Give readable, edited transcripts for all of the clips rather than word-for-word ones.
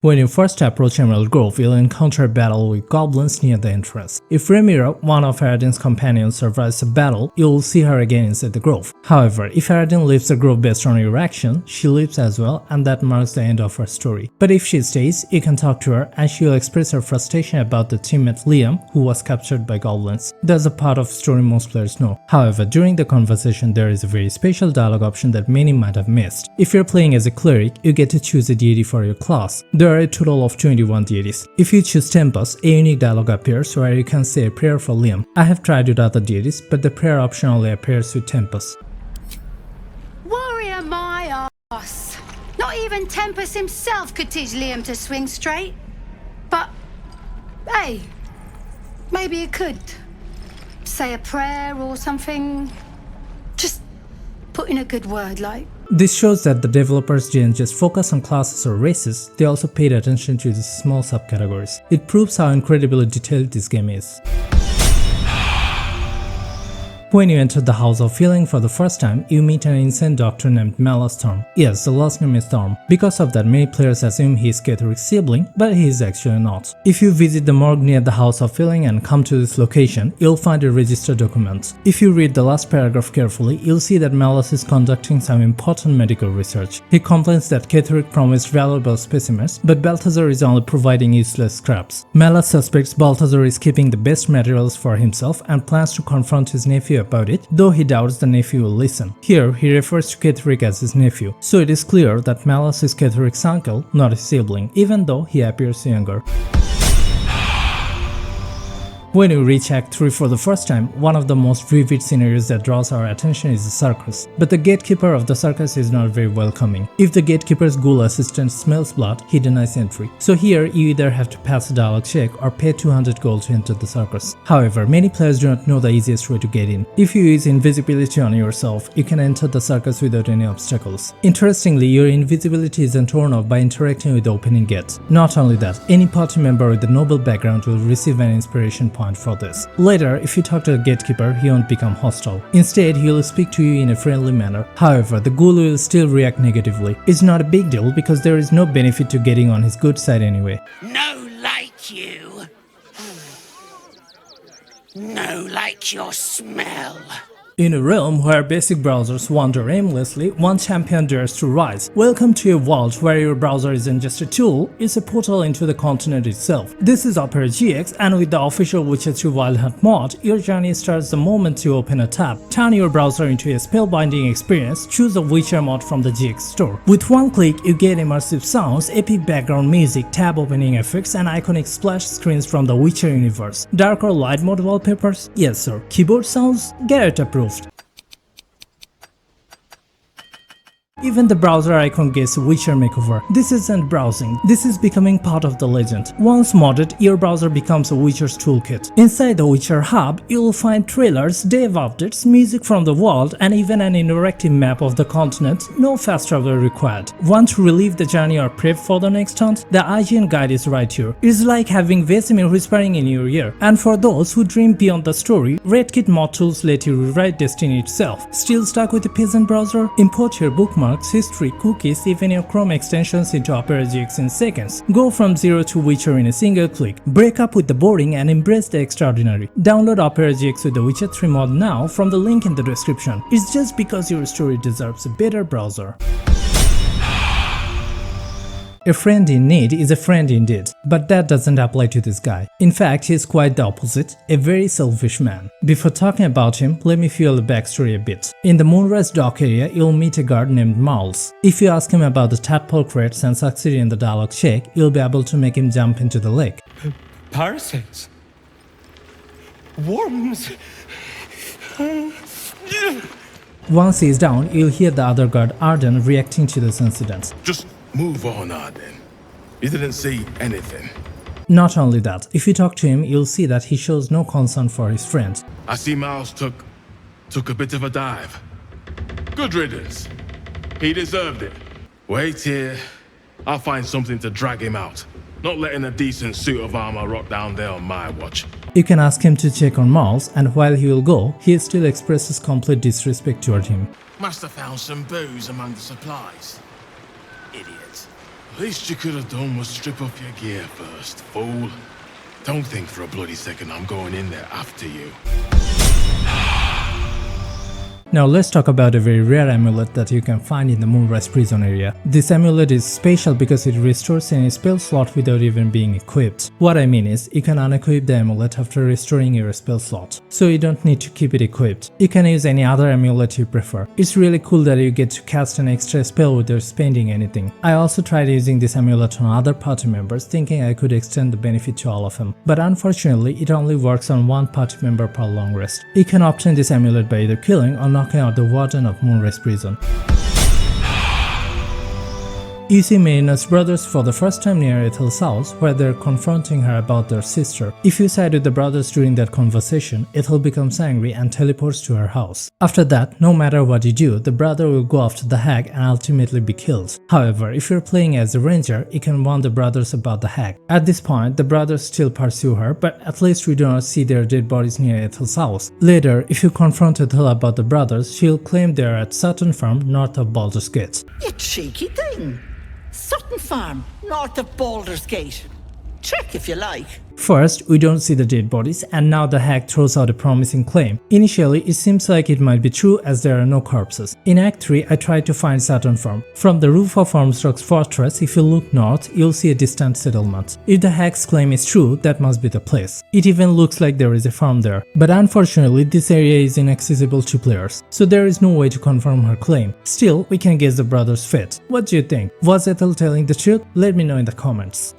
When you first approach Emerald Grove, you'll encounter a battle with goblins near the entrance. If Remira, one of Aradin's companions, survives the battle, you will see her again inside the grove. However, if Aradin leaves the grove based on your action, she leaves as well, and that marks the end of her story. But if she stays, you can talk to her and she will express her frustration about the teammate Liam, who was captured by goblins. That's a part of story most players know. However, during the conversation there is a very special dialogue option that many might have missed. If you're playing as a cleric, you get to choose a deity for your class. There are a total of 21 deities. If you choose Tempus, a unique dialogue appears where you can say a prayer for Liam. I have tried with other deities, but the prayer option only appears with Tempus. Warrior my ass! Not even Tempus himself could teach Liam to swing straight. But, hey, maybe you could say a prayer or something. Just put in a good word, like. This shows that the developers didn't just focus on classes or races, they also paid attention to the small subcategories. It proves how incredibly detailed this game is. When you enter the House of Healing for the first time, you meet an insane doctor named Storm. Yes, the last name is Storm. Because of that, many players assume he is Ketheric's sibling, but he is actually not. If you visit the morgue near the House of Healing and come to this location, you'll find a register document. If you read the last paragraph carefully, you'll see that Malus is conducting some important medical research. He complains that Ketheric promised valuable specimens, but Balthazar is only providing useless scraps. Malus suspects Balthazar is keeping the best materials for himself and plans to confront his nephew about it, though he doubts the nephew will listen. Here, he refers to Ketheric as his nephew, so it is clear that Malus is Ketheric's uncle, not his sibling, even though he appears younger. When you reach Act 3 for the first time, one of the most vivid scenarios that draws our attention is the circus. But the gatekeeper of the circus is not very welcoming. If the gatekeeper's ghoul assistant smells blood, he denies entry. So here, you either have to pass a dialogue check or pay 200 gold to enter the circus. However, many players do not know the easiest way to get in. If you use invisibility on yourself, you can enter the circus without any obstacles. Interestingly, your invisibility isn't torn off by interacting with the opening gate. Not only that, any party member with a noble background will receive an inspiration point for this. Later, if you talk to the gatekeeper, he won't become hostile. Instead, he will speak to you in a friendly manner. However, the ghoul will still react negatively. It's not a big deal because there is no benefit to getting on his good side anyway. No like you. No like your smell. In a realm where basic browsers wander aimlessly, one champion dares to rise. Welcome to a world where your browser isn't just a tool, it's a portal into the continent itself. This is Opera GX, and with the official Witcher 3 Wild Hunt mod, your journey starts the moment you open a tab. Turn your browser into a spellbinding experience, choose a Witcher mod from the GX store. With one click, you get immersive sounds, epic background music, tab opening effects, and iconic splash screens from the Witcher universe. Dark or light mode wallpapers? Yes sir. Keyboard sounds? Get it approved. Even the browser icon gets a Witcher makeover. This isn't browsing, this is becoming part of the legend. Once modded, your browser becomes a Witcher's toolkit. Inside the Witcher hub, you'll find trailers, dev updates, music from the world, and even an interactive map of the continent. No fast travel required. Want to relive the journey or prep for the next hunt? The IGN guide is right here. It's like having Vesemir whispering in your ear. And for those who dream beyond the story, Redkit mod tools let you rewrite Destiny itself. Still stuck with a peasant browser? Import your bookmarks, history, cookies, even your Chrome extensions into Opera GX in seconds. Go from zero to Witcher in a single click. Break up with the boring and embrace the extraordinary. Download Opera GX with the Witcher 3 mod now from the link in the description. It's just because your story deserves a better browser. A friend in need is a friend indeed, but that doesn't apply to this guy. In fact, he's quite the opposite, a very selfish man. Before talking about him, let me fuel the backstory a bit. In the Moonrise dock area, you'll meet a guard named Miles. If you ask him about the tadpole crates and succeed in the dialogue check, you'll be able to make him jump into the lake. Parasites? Worms? Once he's down, you'll hear the other guard Arden reacting to this incident. Just move on, Arden. You didn't see anything. Not only that, if you talk to him, you'll see that he shows no concern for his friend. I see Miles took a bit of a dive. Good riddance. He deserved it. Wait here. I'll find something to drag him out. Not letting a decent suit of armor rot down there on my watch. You can ask him to check on Miles, and while he will go, he still expresses complete disrespect toward him. Must have found some booze among the supplies. Idiot. Least you could have done was strip off your gear first, fool. Don't think for a bloody second I'm going in there after you. Now let's talk about a very rare amulet that you can find in the Moonrise prison area. This amulet is special because it restores any spell slot without even being equipped. What I mean is, you can unequip the amulet after restoring your spell slot, so you don't need to keep it equipped. You can use any other amulet you prefer. It's really cool that you get to cast an extra spell without spending anything. I also tried using this amulet on other party members, thinking I could extend the benefit to all of them, but unfortunately it only works on one party member per long rest. You can obtain this amulet by either killing or knocking out the warden of Moonrise prison. You see Marina's brothers for the first time near Ethel's house, where they're confronting her about their sister. If you side with the brothers during that conversation, Ethel becomes angry and teleports to her house. After that, no matter what you do, the brother will go after the hag and ultimately be killed. However, if you're playing as a ranger, you can warn the brothers about the hag. At this point, the brothers still pursue her, but at least we do not see their dead bodies near Ethel's house. Later, if you confront Ethel about the brothers, she'll claim they're at Sutton Farm north of Baldurs Gate. You cheeky thing! Sutton Farm, north of Baldurs Gate. Check if you like. First, we don't see the dead bodies, and now the hag throws out a promising claim. Initially, it seems like it might be true as there are no corpses. In Act 3, I tried to find Sutton Farm. From the roof of Ormsrock's fortress, if you look north, you'll see a distant settlement. If the hag's claim is true, that must be the place. It even looks like there is a farm there. But unfortunately, this area is inaccessible to players, so there is no way to confirm her claim. Still, we can guess the brothers' fate. What do you think? Was Ethel telling the truth? Let me know in the comments.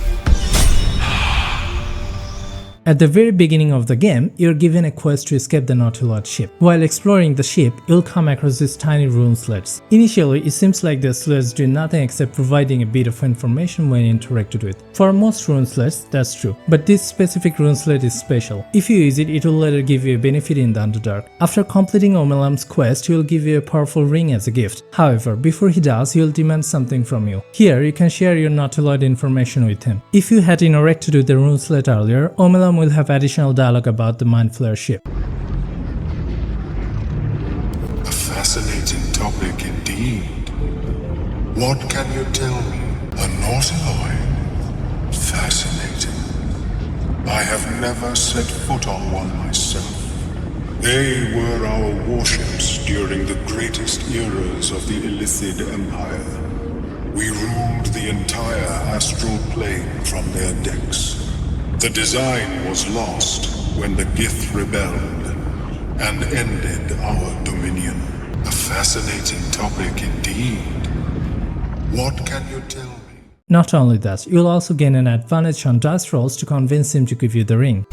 At the very beginning of the game, you're given a quest to escape the Nautilus ship. While exploring the ship, you'll come across these tiny rune slates. Initially, it seems like the slates do nothing except providing a bit of information when interacted with. For most rune slates, that's true, but this specific rune slate is special. If you use it, it will later give you a benefit in the Underdark. After completing Omelam's quest, he will give you a powerful ring as a gift. However, before he does, he will demand something from you. Here, you can share your Nautilus information with him. If you had interacted with the rune slate earlier, Omelam will have additional dialogue about the Mind Flayer ship. A fascinating topic indeed. What can you tell me? A Nautiloid? Fascinating. I have never set foot on one myself. They were our warships during the greatest eras of the Illithid Empire. We ruled the entire astral plane from their decks. The design was lost when the Gith rebelled and ended our dominion. A fascinating topic indeed. What can you tell me? Not only that, you'll also gain an advantage on dice rolls to convince him to give you the ring.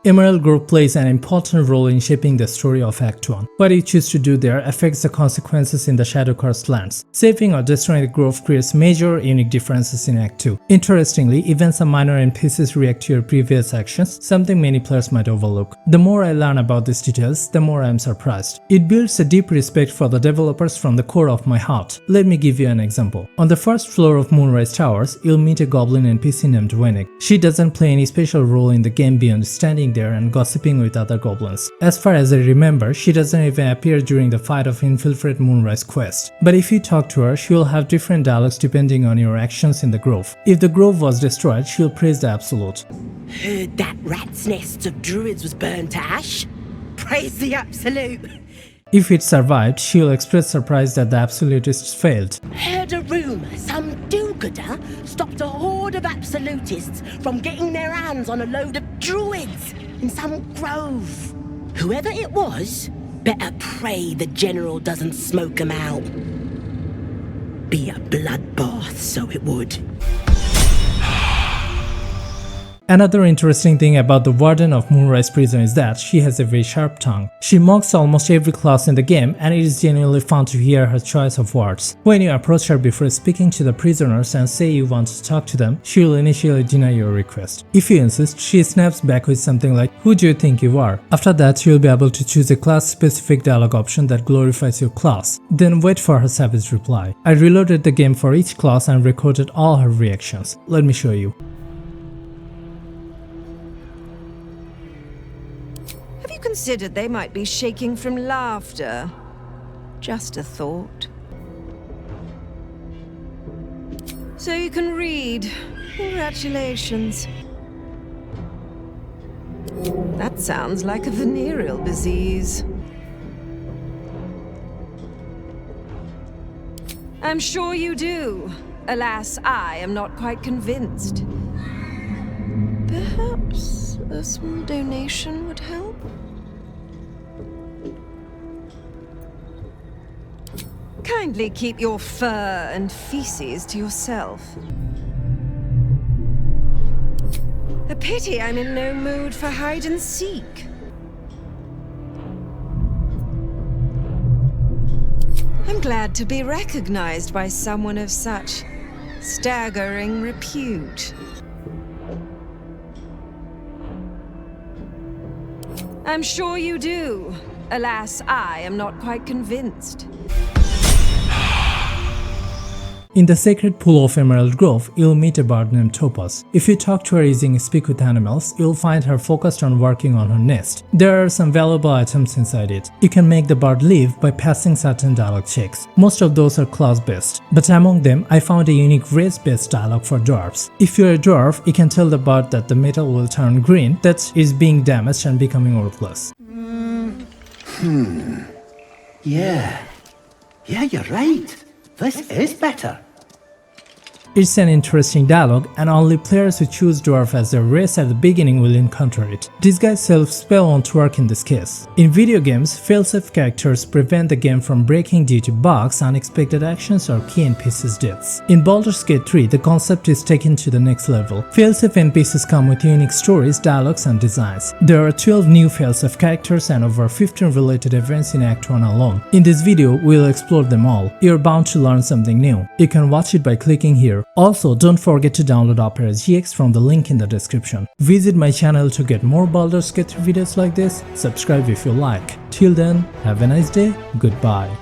Emerald Grove plays an important role in shaping the story of Act 1. What you choose to do there affects the consequences in the Shadow-Cursed lands. Saving or destroying the grove creates major unique differences in Act 2. Interestingly, even some minor NPCs react to your previous actions, something many players might overlook. The more I learn about these details, the more I am surprised. It builds a deep respect for the developers from the core of my heart. Let me give you an example. On the first floor of Moonrise Towers, you'll meet a goblin NPC named Wennig. She doesn't play any special role in the game beyond standing there and gossiping with other goblins. As far as I remember, she doesn't even appear during the fight of Infiltrate Moonrise quest. But if you talk to her, she will have different dialogues depending on your actions in the grove. If the grove was destroyed, she'll praise the Absolute. Heard that rat's nest of druids was burned to ash? Praise the Absolute. If it survived, she'll express surprise that the Absolutists failed. Heard a rumour some do-gooder stopped a horde of Absolutists from getting their hands on a load of druids in some grove. Whoever it was, better pray the general doesn't smoke 'em out. Be a bloodbath, so it would. Another interesting thing about the Warden of Moonrise Prison is that she has a very sharp tongue. She mocks almost every class in the game, and it is genuinely fun to hear her choice of words. When you approach her before speaking to the prisoners and say you want to talk to them, she will initially deny your request. If you insist, she snaps back with something like, "Who do you think you are?" After that, you will be able to choose a class-specific dialogue option that glorifies your class. Then wait for her savage reply. I reloaded the game for each class and recorded all her reactions. Let me show you. Considered they might be shaking from laughter. Just a thought. So you can read. Congratulations. That sounds like a venereal disease. I'm sure you do. Alas, I am not quite convinced. Perhaps a small donation would help? Kindly keep your fur and feces to yourself. A pity I'm in no mood for hide and seek. I'm glad to be recognized by someone of such staggering repute. I'm sure you do. Alas, I am not quite convinced. In the sacred pool of Emerald Grove, you'll meet a bard named Topaz. If you talk to her using Speak with Animals, you'll find her focused on working on her nest. There are some valuable items inside it. You can make the bard live by passing certain dialogue checks. Most of those are class-based, but among them, I found a unique race-based dialogue for dwarves. If you're a dwarf, you can tell the bard that the metal will turn green, that is being damaged and becoming worthless. Yeah, you're right. This is better. It's an interesting dialogue, and only players who choose Dwarf as their race at the beginning will encounter it. Disguise self-spell won't work in this case. In video games, failsafe characters prevent the game from breaking due to bugs, unexpected actions, or key NPCs deaths. In Baldurs Gate 3, the concept is taken to the next level. Failsafe NPCs come with unique stories, dialogues, and designs. There are 12 new failsafe characters and over 15 related events in Act 1 alone. In this video, we'll explore them all. You're bound to learn something new. You can watch it by clicking here. Also, don't forget to download Opera GX from the link in the description. Visit my channel to get more Baldur's Gate videos like this. Subscribe if you like. Till then, have a nice day. Goodbye.